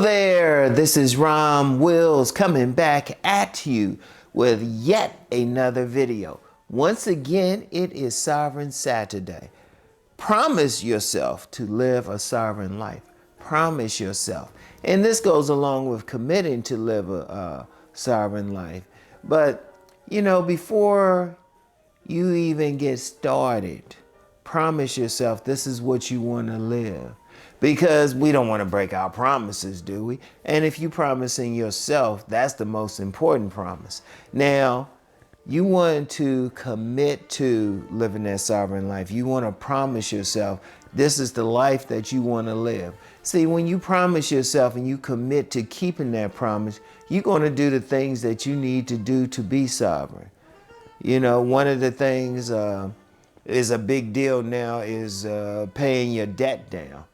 there, this is RomWills coming back at you with yet another video. Once again, it is Sovereign Saturday. Promise yourself to live a sovereign life. Promise yourself. And this goes along with committing to live a sovereign life. But, you know, before you even get started, promise yourself this is what you want to live. Because we don't want to break our promises, do we? And if you're promising yourself, that's the most important promise. Now, you want to commit to living that sovereign life. You want to promise yourself this is the life that you want to live. See, when you promise yourself and you commit to keeping that promise, you're going to do the things that you need to do to be sovereign. You know, one of the things is a big deal now is paying your debt down.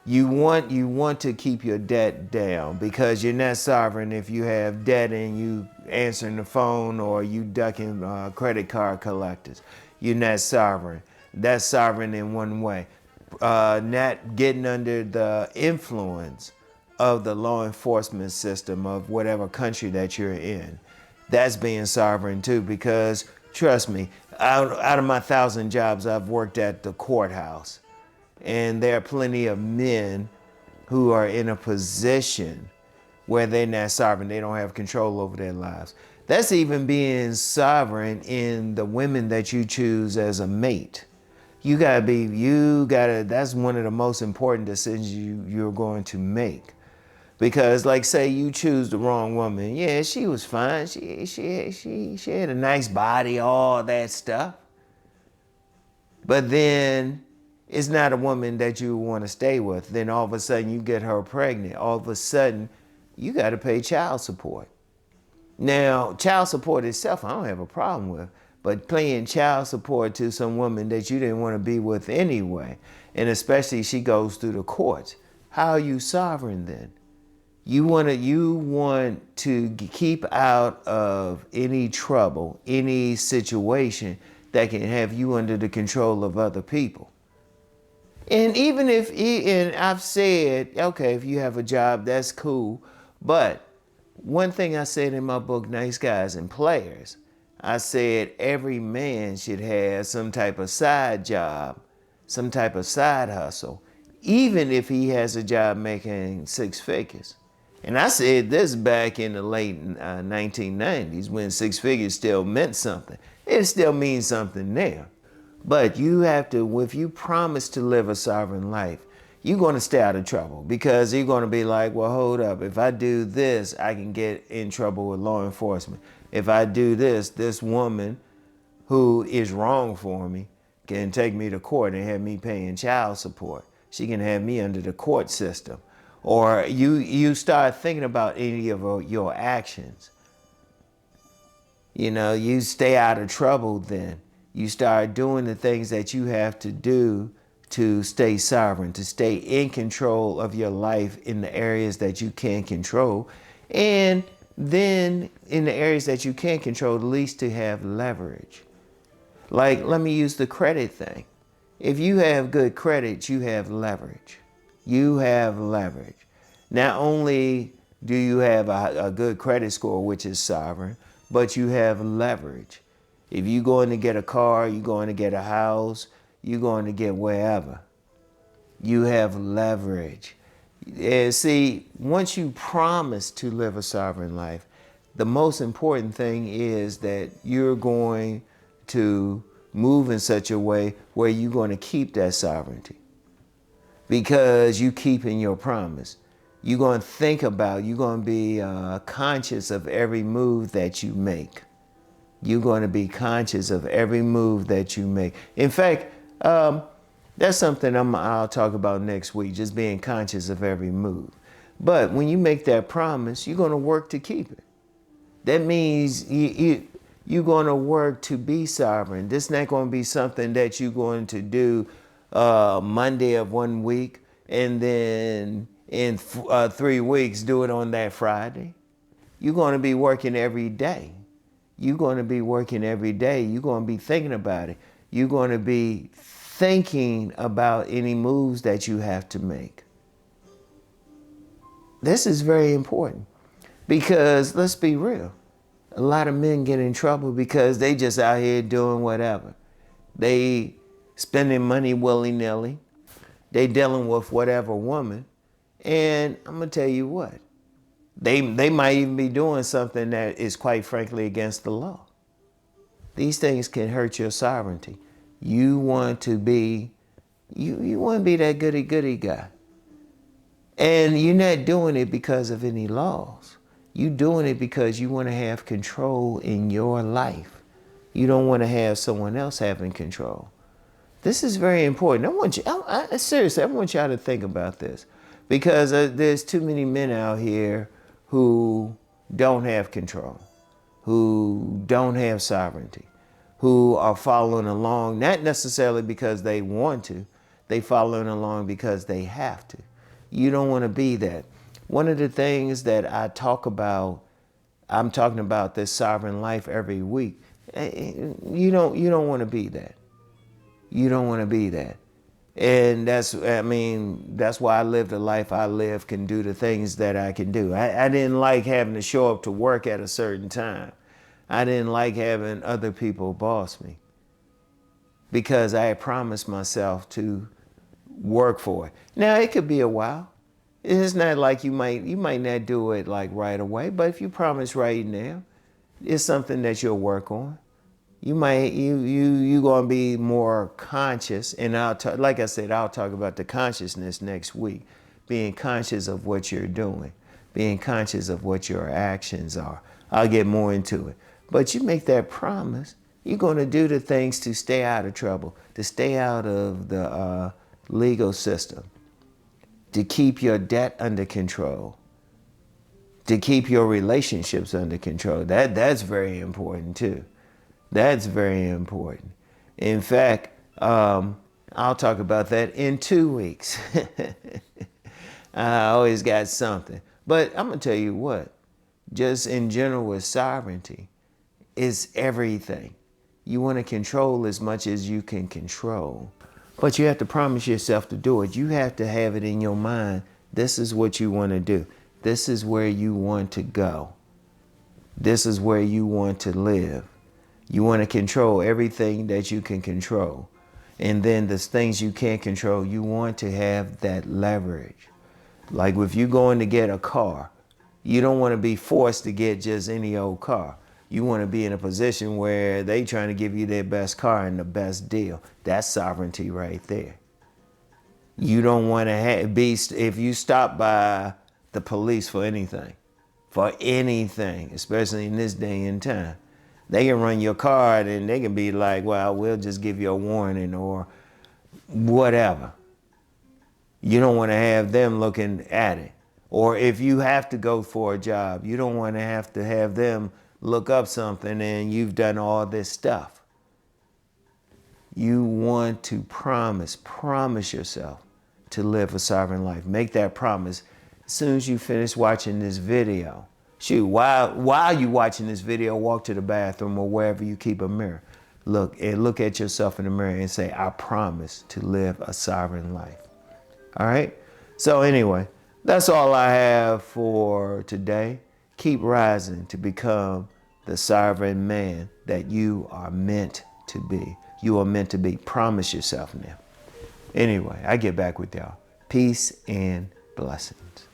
You want to keep your debt down because you're not sovereign if you have debt and you answering the phone or you ducking credit card collectors. You're not sovereign. That's sovereign in one way. Not getting under the influence of the law enforcement system of whatever country that you're in. That's being sovereign too, because trust me, out of my 1,000 jobs, I've worked at the courthouse. And there are plenty of men who are in a position where they're not sovereign. They don't have control over their lives. That's even being sovereign in the women that you choose as a mate. That's one of the most important decisions you're going to make. Because like say you choose the wrong woman. Yeah, she was fine. She had a nice body, all that stuff. But then it's not a woman that you want to stay with. Then all of a sudden you get her pregnant. All of a sudden you got to pay child support. Now, child support itself, I don't have a problem with, but paying child support to some woman that you didn't want to be with anyway, and especially she goes through the courts, how are you sovereign then? You want to keep out of any trouble, any situation that can have you under the control of other people. And even and I've said, okay, if you have a job, that's cool. But one thing I said in my book, Nice Guys and Players, I said every man should have some type of side job, some type of side hustle, even if he has a job making 6 figures. And I said this back in the late 1990s when 6 figures still meant something. It still means something now. But you have to, if you promise to live a sovereign life, you're going to stay out of trouble because you're going to be like, well, hold up. If I do this, I can get in trouble with law enforcement. If I do this, this woman who is wrong for me can take me to court and have me paying child support. She can have me under the court system. Or you start thinking about any of your actions. You know, you stay out of trouble then. You start doing the things that you have to do to stay sovereign, to stay in control of your life in the areas that you can control. And then in the areas that you can't control, at least to have leverage. Like, let me use the credit thing. If you have good credit, you have leverage. You have leverage. Not only do you have a good credit score, which is sovereign, but you have leverage. If you're going to get a car, you're going to get a house, you're going to get wherever. You have leverage. And see, once you promise to live a sovereign life, the most important thing is that you're going to move in such a way where you're going to keep that sovereignty. Because you keeping your promise. You're going to think about, you're going to be conscious of every move that you make. You're going to be conscious of every move that you make. In fact, that's something I'll talk about next week, just being conscious of every move. But when you make that promise, you're going to work to keep it. That means you're going to work to be sovereign. This is not going to be something that you're going to do Monday of one week and then in 3 weeks do it on that Friday. You're going to be working every day. You're going to be working every day. You're going to be thinking about it. You're going to be thinking about any moves that you have to make. This is very important because let's be real. A lot of men get in trouble because they just out here doing whatever. They spending money willy-nilly. They dealing with whatever woman. And I'm going to tell you what. They might even be doing something that is quite frankly against the law. These things can hurt your sovereignty. You want to be that goody-goody guy. And you're not doing it because of any laws. You're doing it because you want to have control in your life. You don't want to have someone else having control. This is very important. Seriously, I want y'all to think about this because there's too many men out here who don't have control, who don't have sovereignty, who are following along, not necessarily because they want to, they following along because they have to. You don't want to be that. One of the things that I talk about, I'm talking about this sovereign life every week. You don't want to be that. You don't want to be that. And that's why I live the life I live, can do the things that I can do. I didn't like having to show up to work at a certain time. I didn't like having other people boss me because I had promised myself to work for it. Now, it could be a while. It's not like you might not do it like right away, but if you promise right now, it's something that you'll work on. You gonna be more conscious, and like I said, I'll talk about the consciousness next week. Being conscious of what you're doing, being conscious of what your actions are. I'll get more into it. But you make that promise, you're gonna do the things to stay out of trouble, to stay out of the legal system, to keep your debt under control, to keep your relationships under control. That's very important too. That's very important. In fact, I'll talk about that in 2 weeks. I always got something. But I'm going to tell you what, just in general with sovereignty, is everything. You want to control as much as you can control. But you have to promise yourself to do it. You have to have it in your mind. This is what you want to do. This is where you want to go. This is where you want to live. You want to control everything that you can control. And then the things you can't control, you want to have that leverage. Like if you're going to get a car, you don't want to be forced to get just any old car. You want to be in a position where they trying to give you their best car and the best deal. That's sovereignty right there. You don't want to if you stop by the police for anything, especially in this day and time, they can run your card and they can be like, well, we'll just give you a warning or whatever. You don't want to have them looking at it. Or if you have to go for a job, you don't want to have them look up something and you've done all this stuff. You want to promise yourself to live a sovereign life. Make that promise as soon as you finish watching this video. Shoot, while you're watching this video, walk to the bathroom or wherever you keep a mirror. Look at yourself in the mirror and say, I promise to live a sovereign life. All right? So anyway, that's all I have for today. Keep rising to become the sovereign man that you are meant to be. You are meant to be. Promise yourself now. Anyway, I get back with y'all. Peace and blessings.